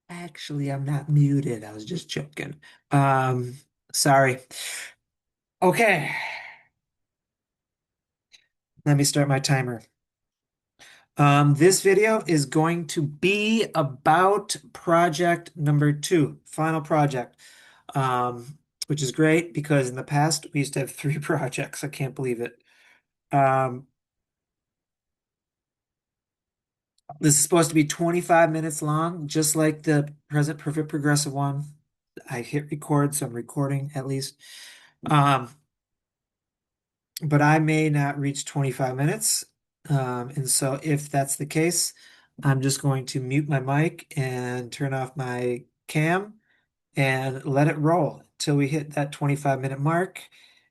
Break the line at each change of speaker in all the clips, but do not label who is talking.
Actually, I'm not muted. I was just joking. Um, Sorry. Okay, let me start my timer. This video is going to be about project number 2, final project. Which is great because in the past we used to have 3 projects. I can't believe it. Um, this is supposed to be 25 minutes long, just like the present perfect progressive one. I hit record, so I'm recording at least. Um, but I may not reach 25 minutes. And so if that's the case, I'm just going to mute my mic and turn off my cam and let it roll till we hit that 25-minute mark.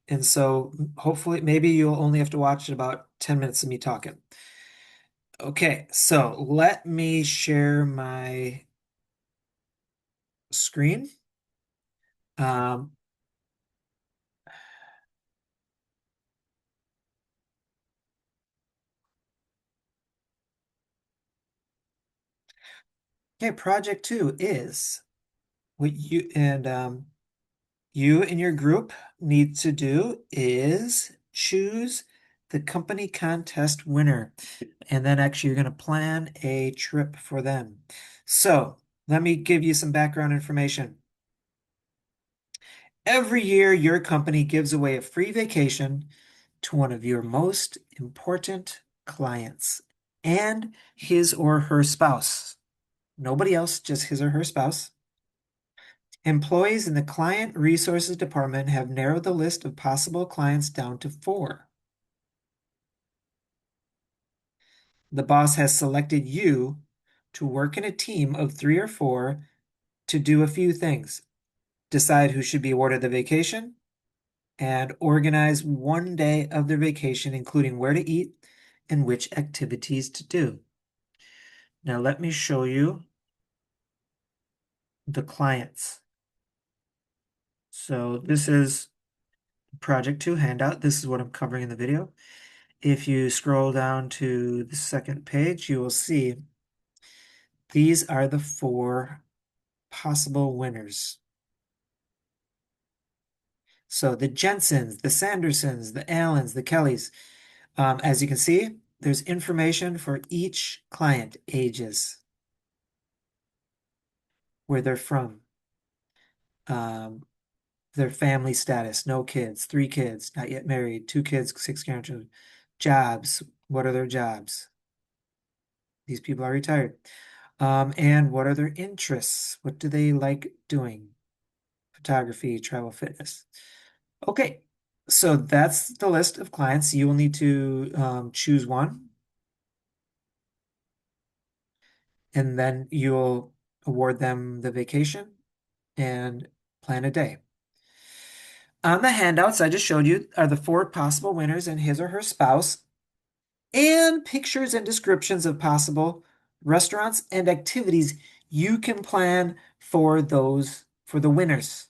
And so hopefully, maybe you'll only have to watch about 10 minutes of me talking. Okay, so let me share my screen. Um, okay, project 2 is what you and your group need to do is choose the company contest winner. And then actually you're going to plan a trip for them. So let me give you some background information. Every year, your company gives away a free vacation to one of your most important clients and his or her spouse. Nobody else, just his or her spouse. Employees in the Client Resources Department have narrowed the list of possible clients down to 4. The boss has selected you to work in a team of 3 or 4 to do a few things. Decide who should be awarded the vacation and organize one day of their vacation, including where to eat and which activities to do. Now, let me show you the clients. So this is Project 2 handout. This is what I'm covering in the video. If you scroll down to the second page, you will see these are the 4 possible winners. So the Jensens, the Sandersons, the Allens, the Kellys. As you can see, there's information for each client, ages, where they're from, um, their family status, no kids, 3 kids, not yet married, 2 kids, 6 grandchildren, jobs, what are their jobs? These people are retired. And what are their interests? What do they like doing? Photography, travel, fitness. Okay, so that's the list of clients. You will need to choose one, and then you'll award them the vacation and plan a day. On the handouts I just showed you are the 4 possible winners and his or her spouse, and pictures and descriptions of possible restaurants and activities you can plan for the winners,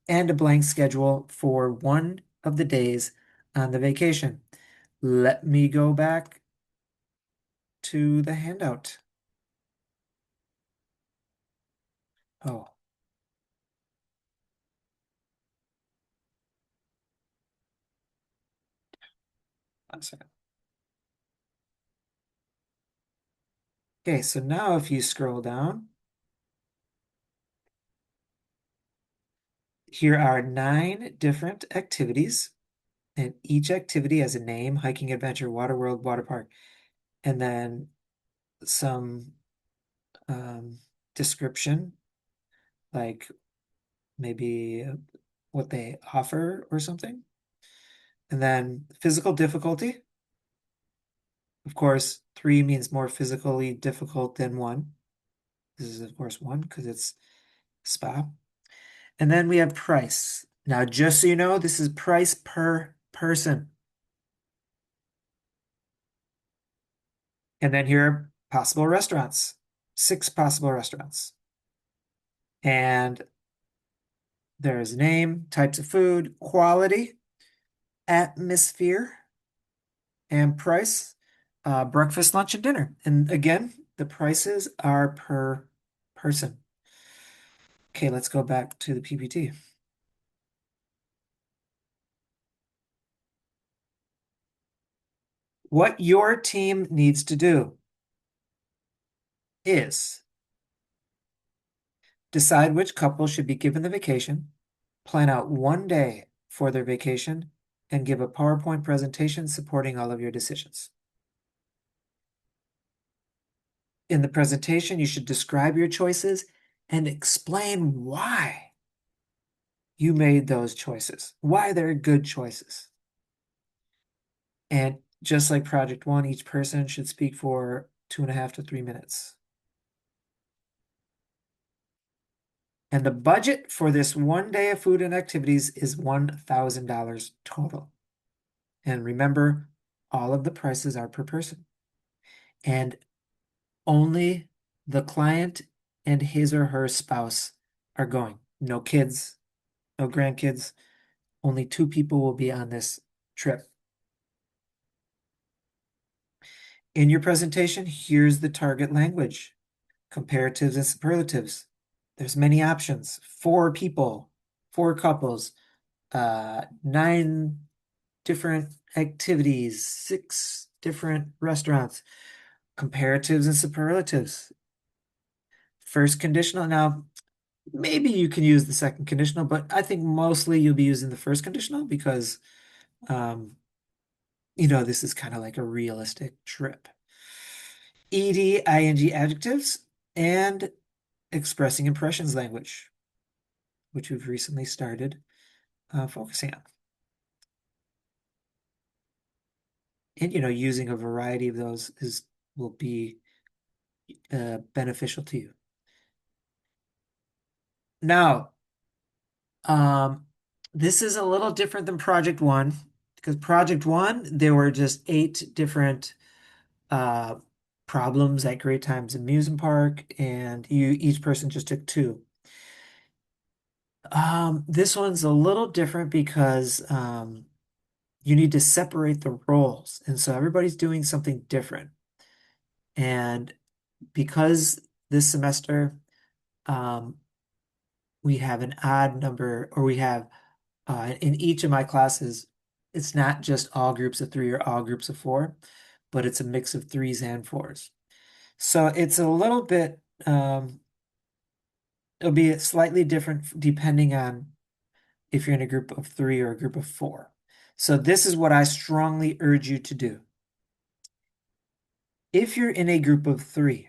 and a blank schedule for one of the days on the vacation. Let me go back to the handout. Oh, 1 second. Okay, so now if you scroll down, here are 9 different activities, and each activity has a name: hiking, adventure, water world, water park, and then some description, like maybe what they offer or something. And then physical difficulty. Of course, 3 means more physically difficult than 1. This is, of course, 1 because it's spa. And then we have price. Now, just so you know, this is price per person. And then here are possible restaurants, 6 possible restaurants. And there's name, types of food, quality, atmosphere, and price, breakfast, lunch, and dinner. And again, the prices are per person. Okay, let's go back to the PPT. What your team needs to do is decide which couple should be given the vacation, plan out one day for their vacation, and give a PowerPoint presentation supporting all of your decisions. In the presentation, you should describe your choices and explain why you made those choices, why they're good choices. And just like Project One, each person should speak for 2.5 to 3 minutes. And the budget for this one day of food and activities is $1,000 total. And remember, all of the prices are per person. And only the client and his or her spouse are going. No kids, no grandkids. Only 2 people will be on this trip. In your presentation, here's the target language, comparatives and superlatives. There's many options. 4 people, 4 couples, 9 different activities, 6 different restaurants, comparatives and superlatives. First conditional. Now, maybe you can use the second conditional, but I think mostly you'll be using the first conditional because, um, this is kind of like a realistic trip. Ed, ing adjectives, and expressing impressions language, which we've recently started focusing on. And, using a variety of those will be beneficial to you. Now, this is a little different than Project One because Project One, there were just 8 different uh, problems at Great Times Amusement Park, and each person just took 2. This one's a little different because you need to separate the roles, and so everybody's doing something different. And because this semester um, we have an odd number, or we have in each of my classes, it's not just all groups of 3 or all groups of 4, but it's a mix of 3s and 4s. So it's a little bit, it'll be slightly different depending on if you're in a group of 3 or a group of 4. So this is what I strongly urge you to do. If you're in a group of 3,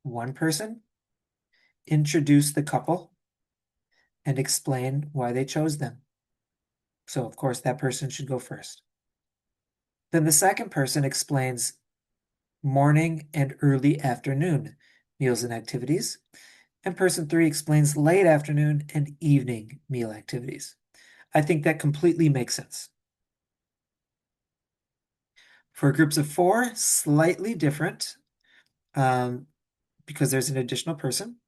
one person introduce the couple and explain why they chose them. So of course that person should go first. Then the second person explains morning and early afternoon meals and activities. And person 3 explains late afternoon and evening meal activities. I think that completely makes sense. For groups of 4, slightly different because there's an additional person.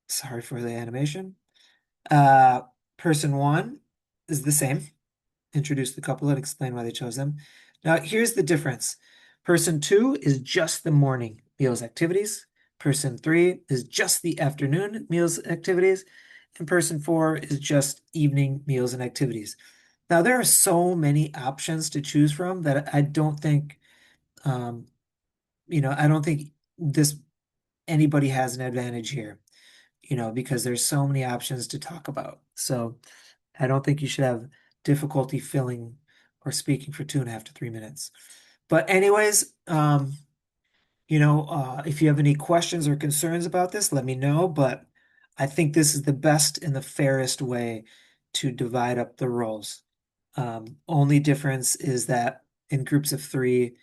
Sorry for the animation. Person 1 is the same. Introduce the couple and explain why they chose them. Now, here's the difference. Person 2 is just the morning meals activities. Person 3 is just the afternoon meals activities. And person 4 is just evening meals and activities. Now, there are so many options to choose from that I don't think, I don't think this anybody has an advantage here, because there's so many options to talk about. So I don't think you should have difficulty filling or speaking for 2.5 to 3 minutes. But anyways, if you have any questions or concerns about this, let me know. But I think this is the best and the fairest way to divide up the roles. Only difference is that in groups of 3,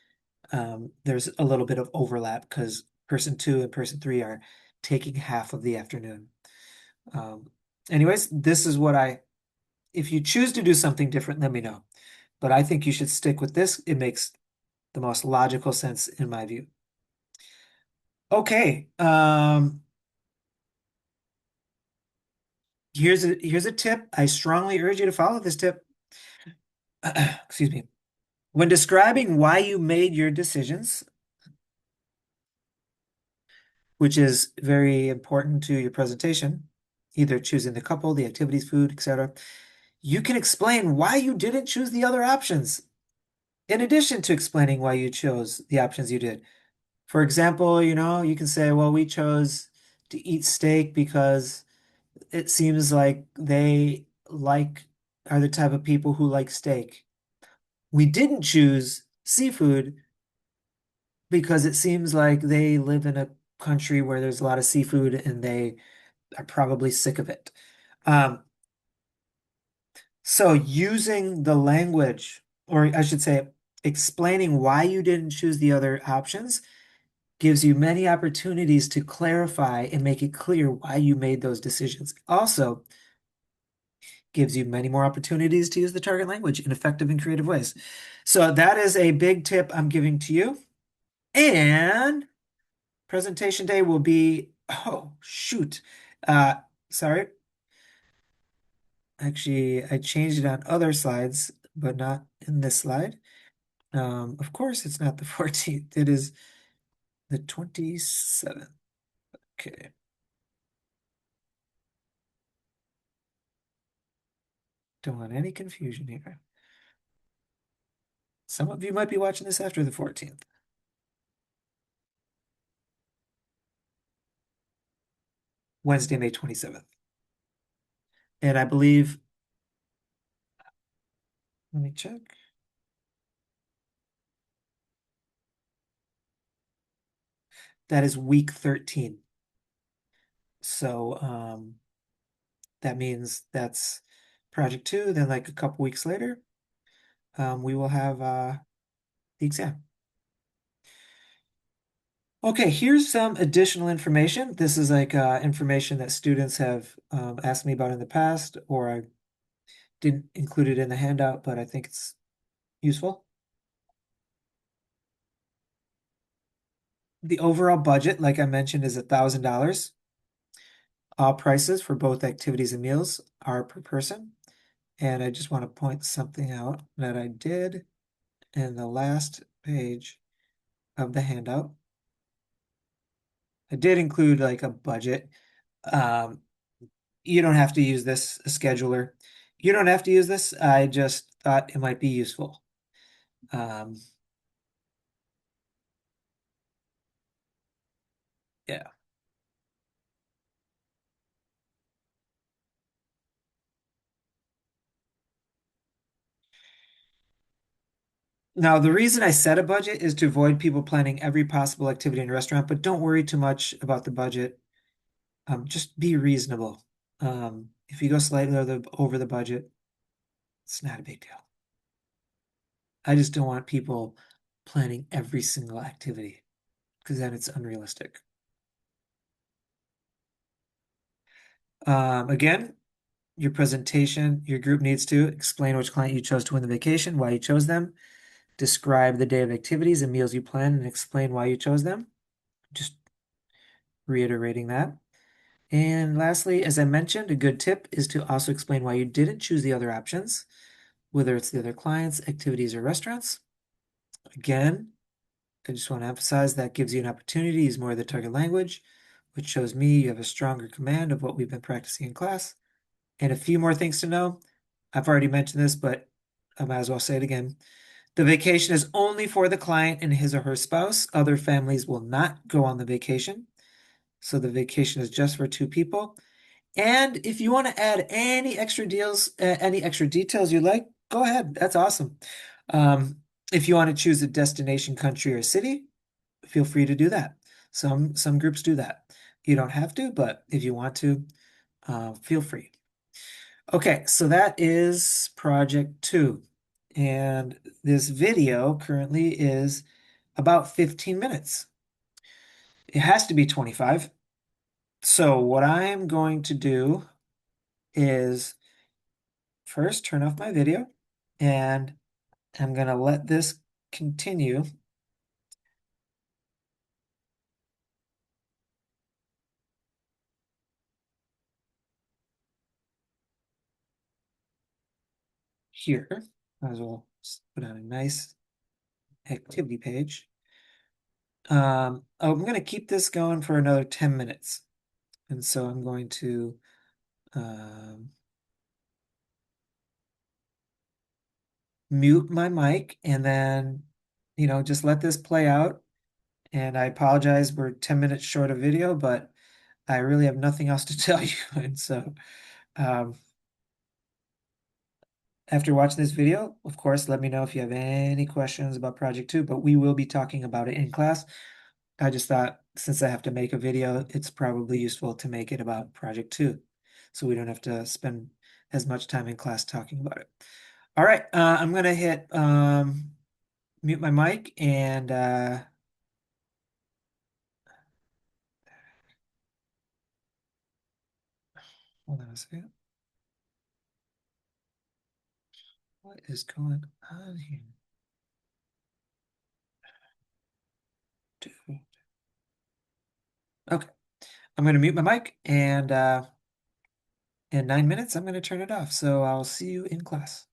there's a little bit of overlap because person 2 and person 3 are taking half of the afternoon. Anyways, this is if you choose to do something different, let me know. But I think you should stick with this. It makes the most logical sense in my view. Okay. Here's a tip. I strongly urge you to follow this tip. Excuse me. When describing why you made your decisions, which is very important to your presentation, either choosing the couple, the activities, food, etc. You can explain why you didn't choose the other options, in addition to explaining why you chose the options you did. For example, you can say, well, we chose to eat steak because it seems like they are the type of people who like steak. We didn't choose seafood because it seems like they live in a country where there's a lot of seafood and they are probably sick of it. Um, so using the language, or I should say, explaining why you didn't choose the other options gives you many opportunities to clarify and make it clear why you made those decisions. Also, gives you many more opportunities to use the target language in effective and creative ways. So that is a big tip I'm giving to you. And presentation day will be, oh, shoot. Uh, sorry. Actually, I changed it on other slides, but not in this slide. Of course, it's not the 14th. It is the 27th. Okay. Don't want any confusion here. Some of you might be watching this after the 14th. Wednesday, May 27th. And I believe, let me check. That is week 13. So that means that's project two. Then like a couple weeks later, we will have the exam. Okay, here's some additional information. This is like information that students have asked me about in the past, or I didn't include it in the handout, but I think it's useful. The overall budget, like I mentioned, is $1,000. All prices for both activities and meals are per person. And I just want to point something out that I did in the last page of the handout. I did include like a budget. Um, you don't have to use this, a scheduler. You don't have to use this. I just thought it might be useful. Um, yeah. Now, the reason I set a budget is to avoid people planning every possible activity in a restaurant, but don't worry too much about the budget. Just be reasonable. If you go slightly over the budget, it's not a big deal. I just don't want people planning every single activity because then it's unrealistic. Again, your presentation, your group needs to explain which client you chose to win the vacation, why you chose them, describe the day of activities and meals you plan, and explain why you chose them. Just reiterating that. And lastly, as I mentioned, a good tip is to also explain why you didn't choose the other options, whether it's the other clients, activities, or restaurants. Again, I just want to emphasize that gives you an opportunity to use more of the target language, which shows me you have a stronger command of what we've been practicing in class. And a few more things to know. I've already mentioned this, but I might as well say it again. The vacation is only for the client and his or her spouse. Other families will not go on the vacation. So the vacation is just for two people. And if you want to add any extra details you like, go ahead. That's awesome. Um, if you want to choose a destination, country, or city, feel free to do that. Some groups do that. You don't have to, but if you want to, feel free. Okay, so that is project two. And this video currently is about 15 minutes. It has to be 25. So what I'm going to do is first turn off my video and I'm going to let this continue here. Might as well just put on a nice activity page. I'm going to keep this going for another 10 minutes. And so I'm going to um, mute my mic and then, just let this play out. And I apologize, we're 10 minutes short of video, but I really have nothing else to tell you. And so, um, after watching this video, of course, let me know if you have any questions about Project 2, but we will be talking about it in class. I just thought since I have to make a video, it's probably useful to make it about Project 2, so we don't have to spend as much time in class talking about it. All right, I'm gonna hit mute my mic and hold on a second. What is going on here? Dude. Okay, I'm gonna mute my mic and in 9 minutes I'm gonna turn it off. So I'll see you in class.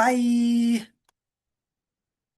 Bye.